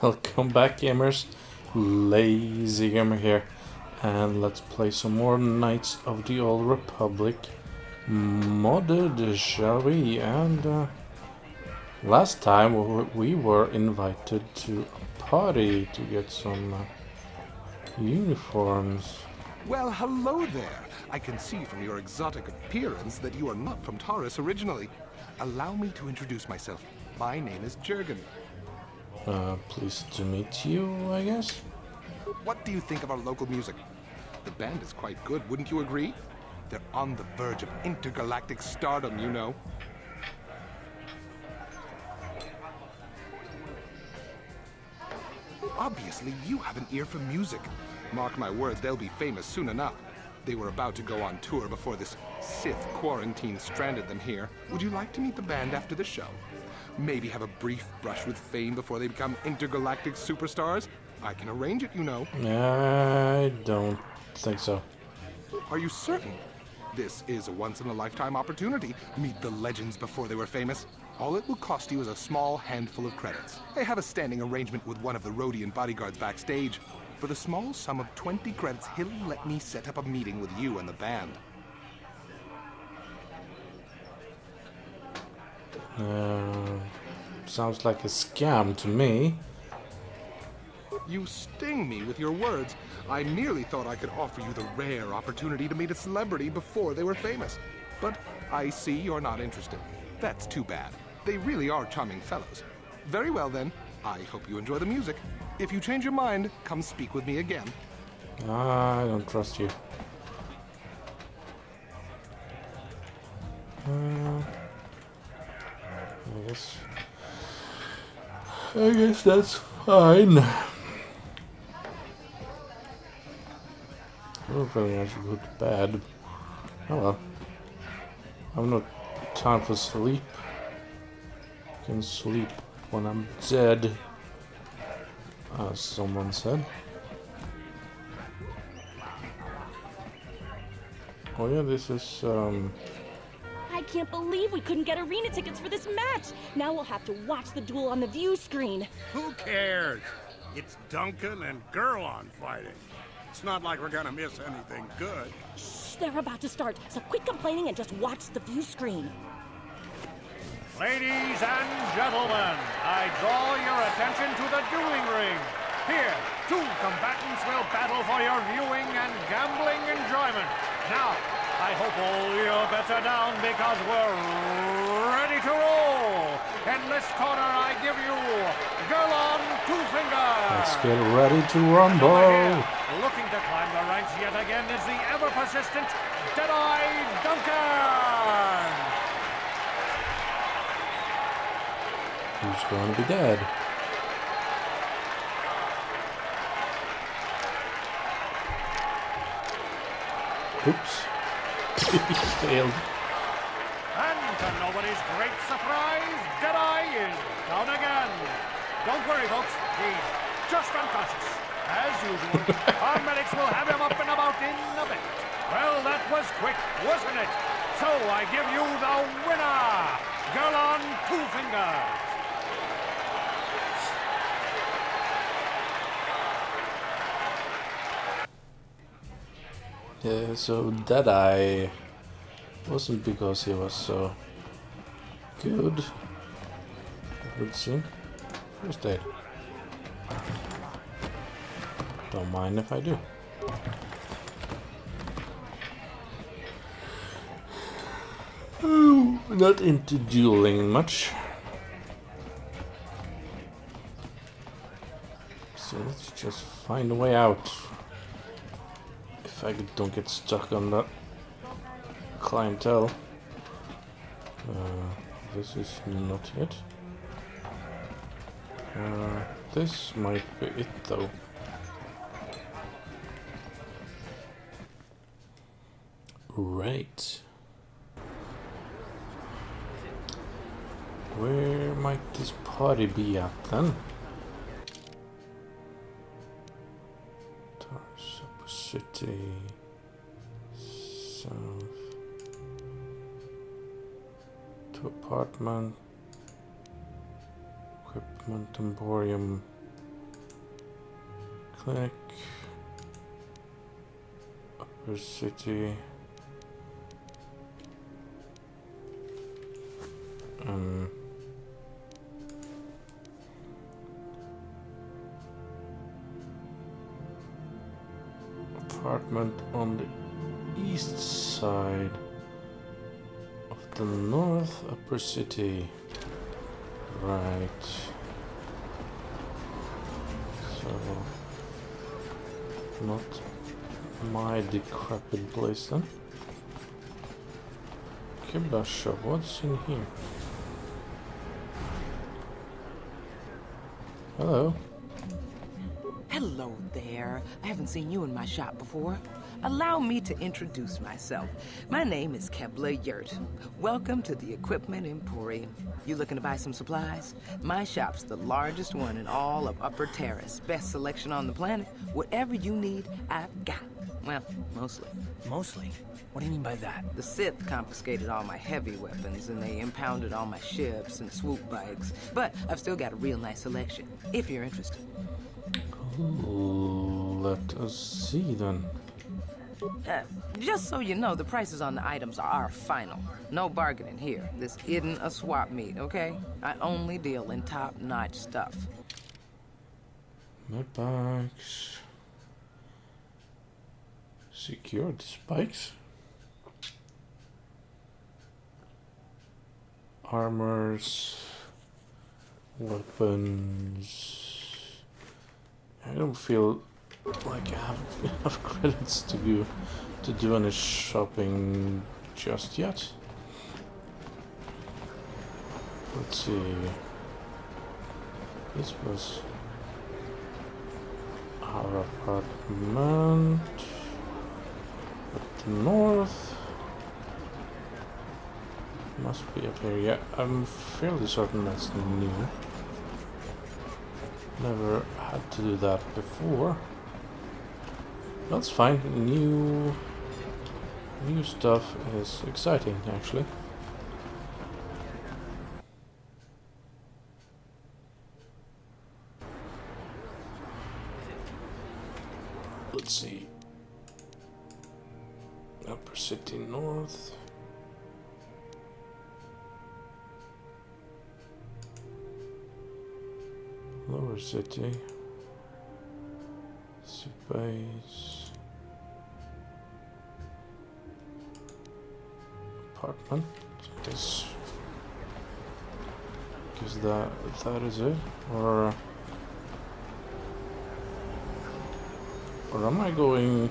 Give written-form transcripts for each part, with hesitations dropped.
Welcome back, gamers. Lazy Gamer here, and let's play some more Knights of the Old Republic modded, shall we? And last time we were invited to a party to get some uniforms. Well, hello there. I can see from your exotic appearance that you are not from Taurus originally. Allow me to introduce myself. My name is Jurgen. Pleased to meet you, I guess. What do you think of our local music? The band is quite good, wouldn't you agree? They're on the verge of intergalactic stardom, you know. Obviously, you have an ear for music. Mark my words, they'll be famous soon enough. They were about to go on tour before this Sith quarantine stranded them here. Would you like to meet the band after the show? Maybe have a brief brush with fame before they become intergalactic superstars? I can arrange it, you know. I don't think so. Are you certain? This is a once-in-a-lifetime opportunity. Meet the legends before they were famous. All it will cost you is a small handful of credits. I have a standing arrangement with one of the Rhodian bodyguards backstage. For the small sum of 20 credits, he'll let me set up a meeting with you and the band. Sounds like a scam to me. You sting me with your words. I merely thought I could offer you the rare opportunity to meet a celebrity before they were famous. But I see you're not interested. That's too bad. They really are charming fellows. Very well then. I hope you enjoy the music. If you change your mind, come speak with me again. I don't trust you. I guess that's fine. I don't think I should go to bed. Oh well. I have no time for sleep. I can sleep when I'm dead, as someone said. Oh yeah, this is I can't believe we couldn't get arena tickets for this match. Now we'll have to watch the duel on the view screen. Who cares? It's Duncan and Gurlon fighting. It's not like we're gonna miss anything good. Shh, they're about to start, so quit complaining and just watch the view screen. Ladies and gentlemen, I draw your attention to the dueling ring. Here, two combatants will battle for your viewing and gambling enjoyment. Now, I hope all your bets are down because we're ready to roll. In this corner, I give you Gurlon Two Fingers. let's get ready to rumble. Over here, looking to climb the ranks yet again is the ever-persistent Jedi Duncan. Who's going to be dead? Oops. Failed. And to nobody's great surprise, Jedi is down again. Don't worry, folks. He's just unconscious. As usual, our medics will have him up and about in a bit. Well, that was quick, wasn't it? So I give you the winner, Gurlon Two Fingers. Yeah, so Jedi wasn't because he was so good. It would seem. First aid. Don't mind if I do. Oh, not into dueling much. So let's just find a way out. If I don't get stuck on that clientele. This is not it. This might be it though. Right. Where might this party be at then? City, south, to apartment, equipment emporium, Click. Upper City. Apartment on the east side of the North Upper City. Right. So, not my decrepit place then. Kibla shop, what's in here? Hello. Hello there. I haven't seen you in my shop before. Allow me to introduce myself. My name is Kebla Yurt. Welcome to the Equipment Emporium. You looking to buy some supplies? My shop's the largest one in all of Upper Terrace. Best selection on the planet. Whatever you need, I've got. Well, mostly. Mostly? What do you mean by that? The Sith confiscated all my heavy weapons and they impounded all my ships and swoop bikes. But I've still got a real nice selection, if you're interested. Let us see then. Just so you know, the prices on the items are final. No bargaining here. This isn't a swap meet, okay? I only deal in top-notch stuff. My bikes. Security spikes. Armors. Weapons. I don't feel like I have enough credits to do any shopping just yet. Let's see. This was our apartment at the north. Must be up here. Yeah, I'm fairly certain that's new. Never had to do that before. That's fine. New stuff is exciting, actually. Let's see. Upper City North. Lower City. Space. Apartment. Guess that is it, or am I going?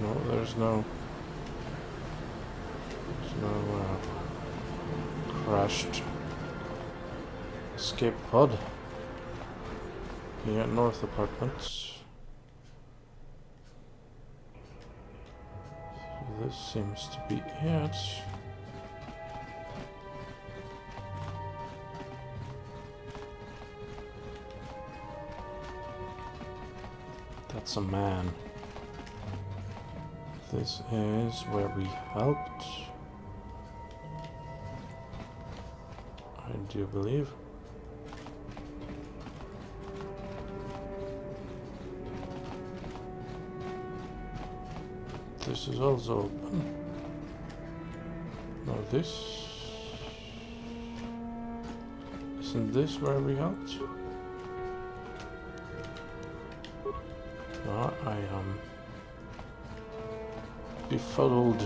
No, there's no crashed escape pod. Yeah, North Apartments. So this seems to be it. That's a man. This is where we helped. I do believe. This is also open. No, this... Isn't this where we helped? No, I am befuddled.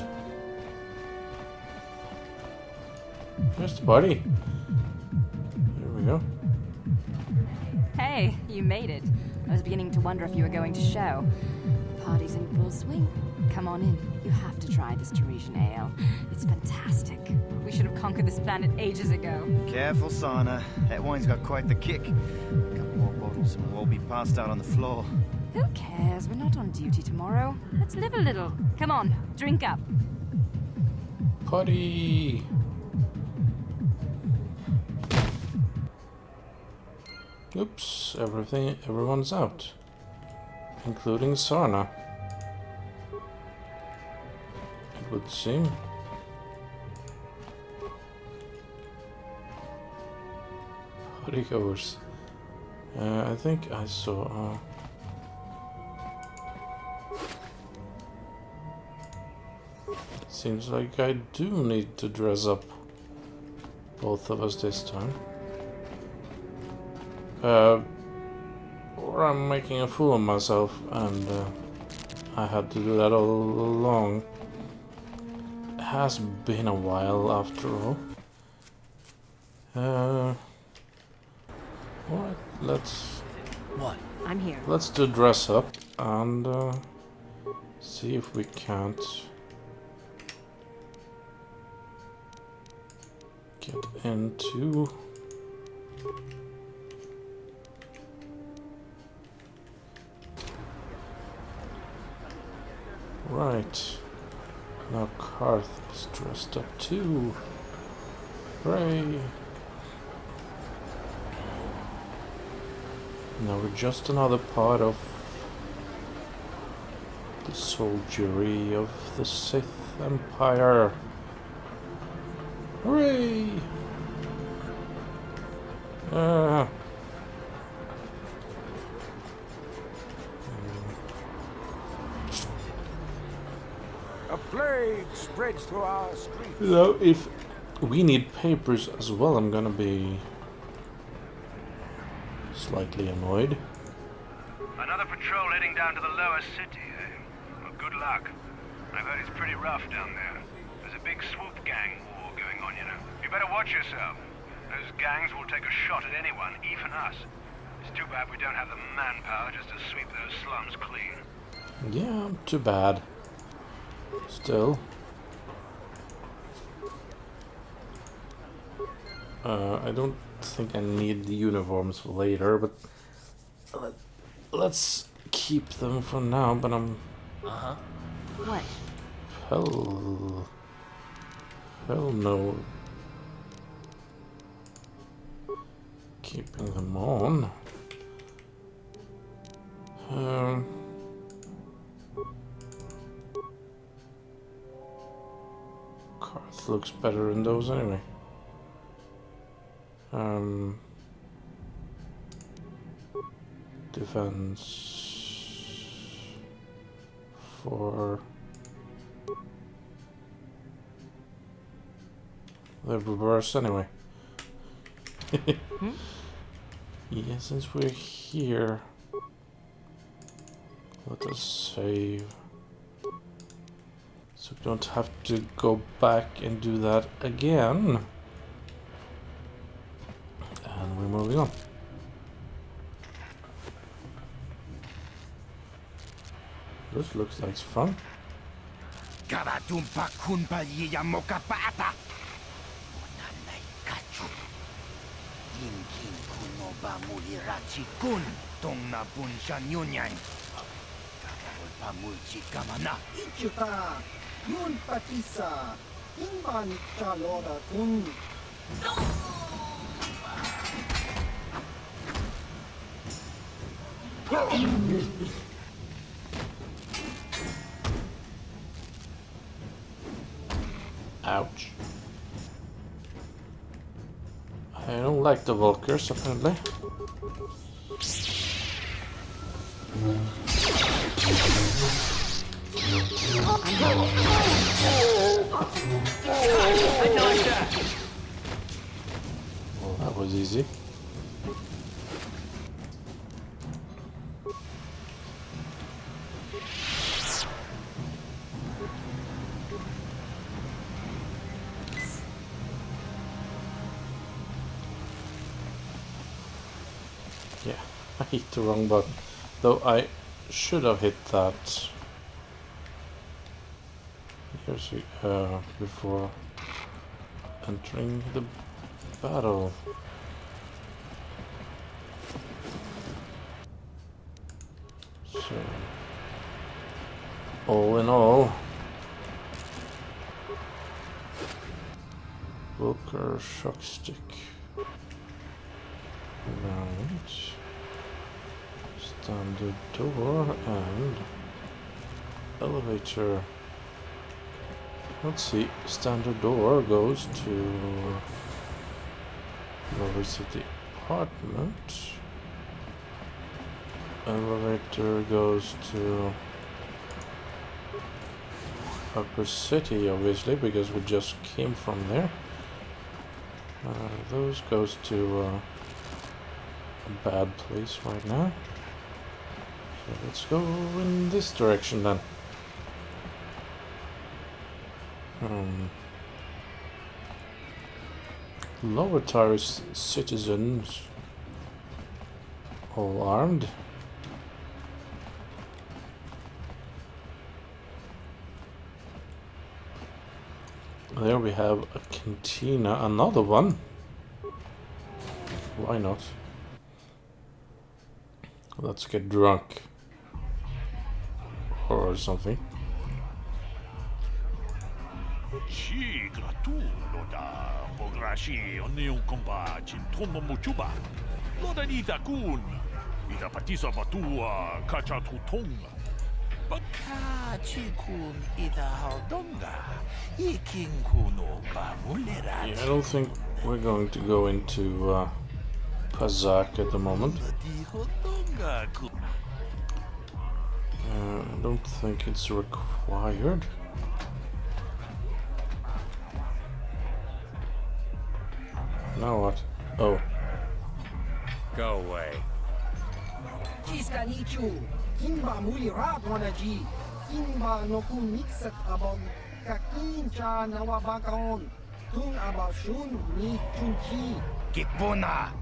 Here's the party. Here we go. Hey, you made it. I was beginning to wonder if you were going to show. The party's in full swing. Come on in. You have to try this Teresian ale. It's fantastic. We should have conquered this planet ages ago. Careful, Sana. That wine's got quite the kick. A couple more bottles and we'll all be passed out on the floor. Who cares? We're not on duty tomorrow. Let's live a little. Come on, drink up. Party! Oops, everyone's out. Including Sarna. It would seem. Partygoers. I think I saw... seems like I do need to dress up both of us this time. Or I'm making a fool of myself, and I had to do that all along. It has been a while after all. Alright, let's... What? I'm here. Let's do dress up and see if we can't get into... Right. Now Karth is dressed up too. Hooray! Now we're just another part of the soldiery of the Sith Empire. Hooray! A plague spreads through our streets. So if we need papers as well, I'm gonna be slightly annoyed. Another patrol heading down to the lower city, eh? Well, good luck. I've heard it's pretty rough down there. There's a big swoop gang war going on, you know. You better watch yourself. Those gangs will take a shot at anyone, even us. It's too bad we don't have the manpower just to sweep those slums clean. Yeah, too bad. Still. I don't think I need the uniforms for later, but let's keep them for now, but I'm... Uh-huh. What? Hell no. Keeping them on. Karth looks better in those anyway. Defense for the reverse anyway. Yeah, since we're here, let us save. So we don't have to go back and do that again. And we're moving on. This looks like fun. Karatumpa kunpa yiya mokapata. Onanay kachu. Dinkin kuno ba mulirachi kun tong na bunshan yunyan. Karol pa mulchi kamana. Ichuta, yun patisa, inban chalora kun. Ouch. I don't like the Vulkers, apparently. Well, that was easy. Yeah, I hit the wrong button. Though I should have hit that before entering the battle. So, all in all, Vulker shock stick. Right. Standard door and elevator. Let's see. Standard door goes to lower city apartment. elevator goes to Upper City, obviously, because we just came from there. Those goes to a bad place right now. So let's go in this direction then. Lower tier citizens all armed. There we have a cantina, another one. Why not? Let's get drunk. Or something. Ci gratulo da pograshi onion kompa chintomo muchuba. Loda nita kun. Ita patisa batua kacha tutonga. Baka chikun ita haldonga. Ikin kuno ba mulera. Yeah, I don't think we're going to go into Pazak at the moment. I don't think it's required. Now what? Oh. Go away. Kimba muli ratwanaji. Kimba no kun mixat abon. Kakin cha nawabakaon. Tung abashun ni chunchi. Kipuna.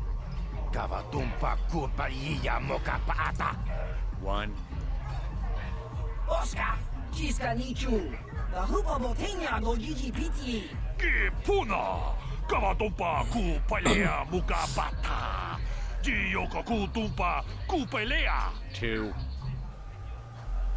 Kavatumpa kupaliya moka paata. One. Oscar. Chiska nichu. The hupa botenya no gigi piti. Kipuna. Kavatumpa kupalea muka pata. Jiyoka kutumpa kupelea. Two.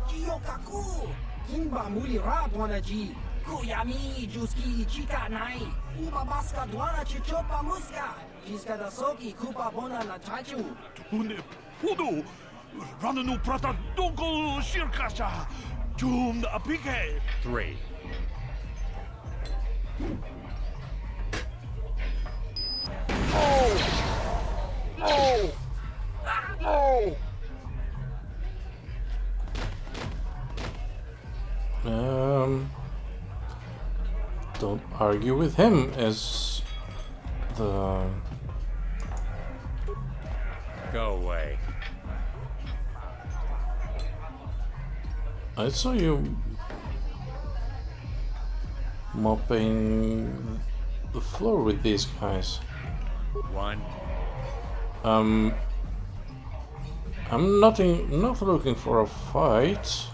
Jiyokaku. Kimba muli ratwanaji. Kuyami juski chika nai. Uba baska dwana chichopa muska. Jiska da soki kupa bona na chachu. Tune pudu. Rananu prata donko shirkasha. Jum apike. Three. Oh! Oh! Don't argue with him is the... Go away. I saw you mopping the floor with these guys. One. I'm not looking for a fight.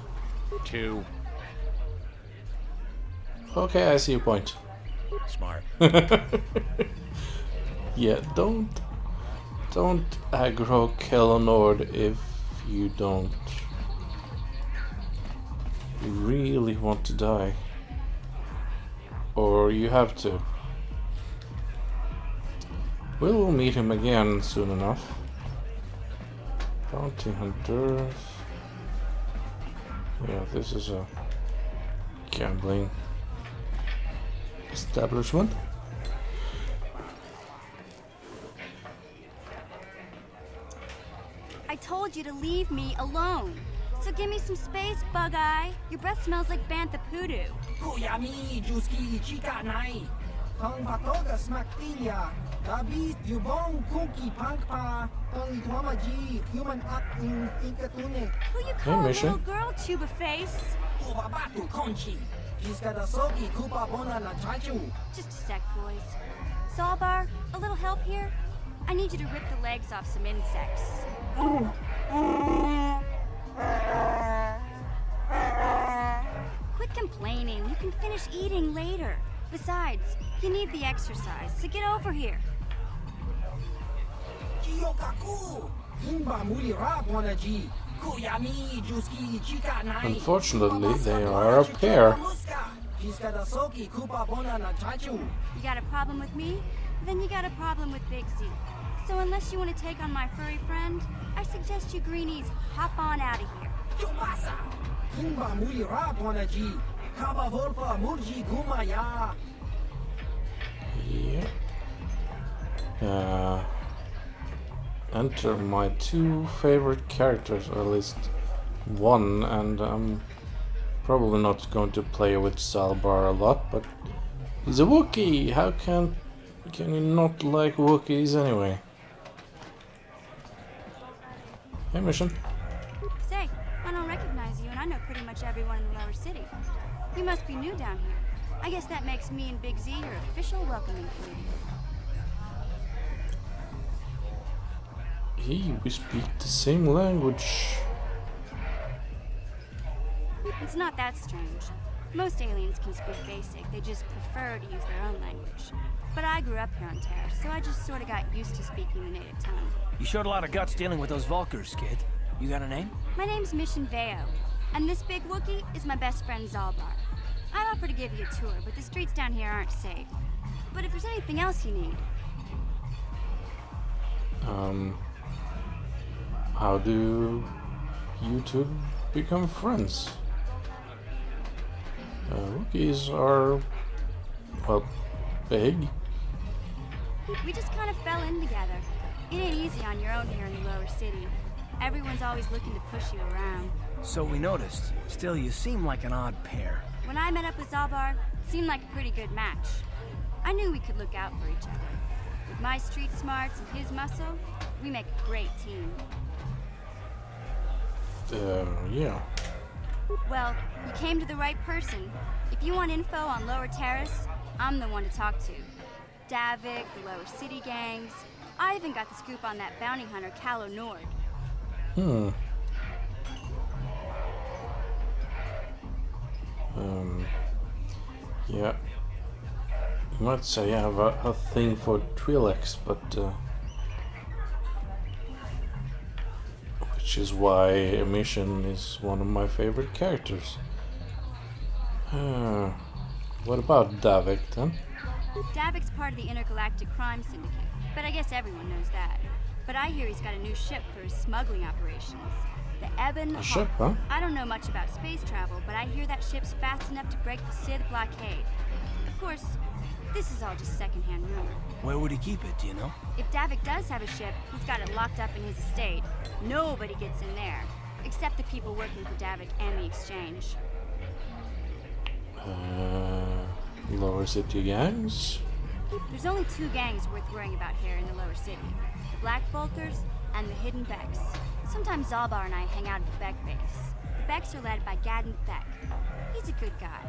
Two. Okay, I see your point. Smart. Yeah, don't aggro Kellenord if you don't really want to die. Or you have to. We'll meet him again soon enough. Bounty hunters. Yeah, this is a gambling establishment. I told you to leave me alone. So give me some space, Bug-Eye. Your breath smells like bantha poodoo. Kuyami juski chika nai. Tong patoga smaktilia. Dabi yubong kunki pankpa. Tong itwamaji human acting ikatune. Who you call a little girl, Tuba Face? Ubabatu conchi. Jiska da soki kupa bona na chachu. Just a sec, boys. Sawbar, a little help here? I need you to rip the legs off some insects. Quit complaining. You can finish eating later. Besides, you need the exercise, so get over here. Unfortunately, they are a pair. You got a problem with me? Then you got a problem with Big Z. So unless you want to take on my furry friend, I suggest you greenies hop on out of here. Yeah. enter my two favorite characters, or at least one, and I'm probably not going to play with Zalbar a lot, but he's a Wookiee! How can you not like Wookiees anyway? Hey, Mission. Say, I don't recognize you, and I know pretty much everyone in the lower city. You must be new down here. I guess that makes me and Big Z your official welcoming committee. Hey, we speak the same language. It's not that strange. Most aliens can speak basic, they just prefer to use their own language. But I grew up here on Terra, so I just sort of got used to speaking the native tongue. You showed a lot of guts dealing with those Vulkars, kid. You got a name? My name's Mission Veo, and this big Wookiee is my best friend Zalbar. I'd offer to give you a tour, but the streets down here aren't safe. But if there's anything else you need... How do you two become friends? Wookiees are, well, big. We just kind of fell in together. It ain't easy on your own here in the lower city. Everyone's always looking to push you around. So we noticed. Still, you seem like an odd pair. When I met up with Zalbar, it seemed like a pretty good match. I knew we could look out for each other. With my street smarts and his muscle, we make a great team. Yeah. Well, you came to the right person. If you want info on Lower Terrace, I'm the one to talk to. Davik, the Lower City gangs. I even got the scoop on that bounty hunter, Calo Nord. Yeah. You might say I have a thing for Twi'leks, but which is why Mission is one of my favorite characters. What about Davik then? Davik's part of the Intergalactic Crime Syndicate, but I guess everyone knows that. But I hear he's got a new ship for his smuggling operations. The Ebon... A ship, huh? I don't know much about space travel, but I hear that ship's fast enough to break the Sith blockade. Of course, this is all just secondhand rumor. Where would he keep it, do you know? If Davik does have a ship, he's got it locked up in his estate. Nobody gets in there, except the people working for Davik and the Exchange. Lower City gangs? There's only two gangs worth worrying about here in the Lower City. The Black Vulkars and the Hidden Becks. Sometimes Zalbar and I hang out at the Beck base. The Becks are led by Gadden Beck. He's a good guy.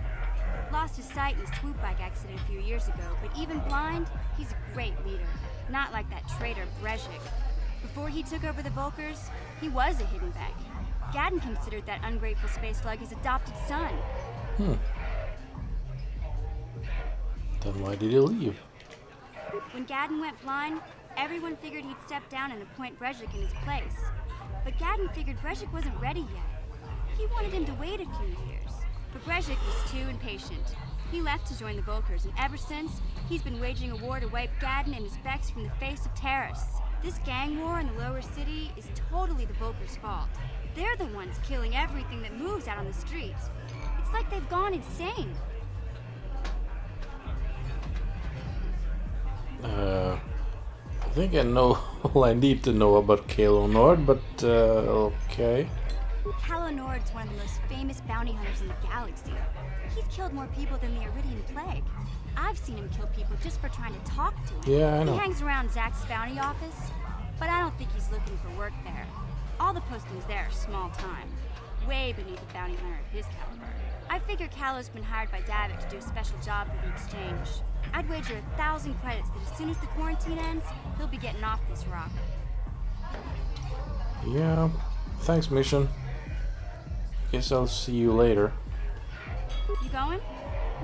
Lost his sight in his swoop bike accident a few years ago, but even blind, he's a great leader. Not like that traitor Brezhik. Before he took over the Vulkars, he was a Hidden Beck. Gadden considered that ungrateful space slug his adopted son. Then why did he leave? When Gadden went blind, everyone figured he'd step down and appoint Brezhik in his place. But Gadden figured Brezhik wasn't ready yet. He wanted him to wait a few years. But Brezhik was too impatient. He left to join the Vulkars, and ever since, he's been waging a war to wipe Gadden and his Becks from the face of Terrace. This gang war in the Lower City is totally the Vulkars' fault. They're the ones killing everything that moves out on the streets. It's like they've gone insane. I think I know all I need to know about Calo Nord, but okay. Calo Nord's one of the most famous bounty hunters in the galaxy. He's killed more people than the Iridian Plague. I've seen him kill people just for trying to talk to him. Yeah, I know. He hangs around Zack's bounty office, but I don't think he's looking for work there. All the postings there are small time, way beneath a bounty hunter of his caliber. I figure Calo's been hired by Davik to do a special job for the Exchange. I'd wager 1,000 credits that as soon as the quarantine ends, he'll be getting off this rock. Yeah, thanks, Mission. Guess I'll see you later. You going?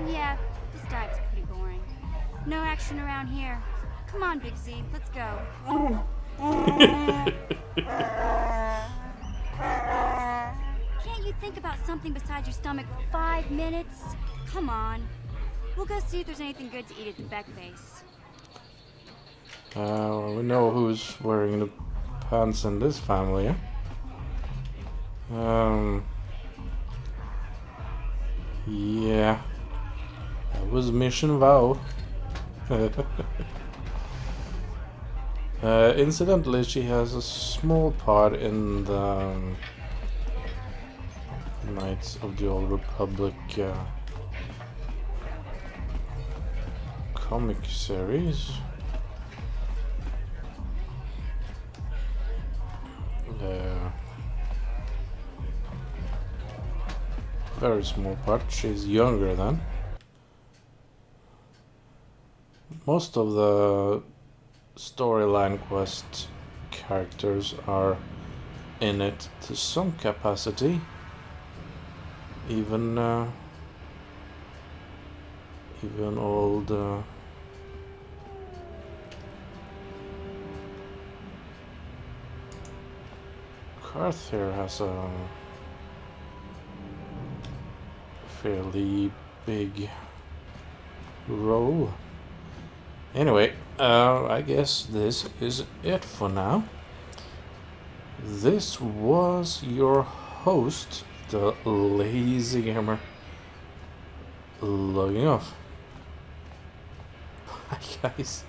Yeah, this dive's pretty boring. No action around here. Come on, Big Z, let's go. Can't you think about something besides your stomach for 5 minutes? Come on. We'll go see if there's anything good to eat at the Beck base. We know who's wearing the pants in this family, yeah? Yeah. That was Mission Vow. Incidentally, she has a small part in the Knights of the Old Republic comic series. Very small part. She's younger than. Most of the storyline quest characters are in it to some capacity. Even old Karth here has a fairly big role. Anyway, I guess this is it for now. This was your host, the Lazy Gamer, logging off. Bye, guys.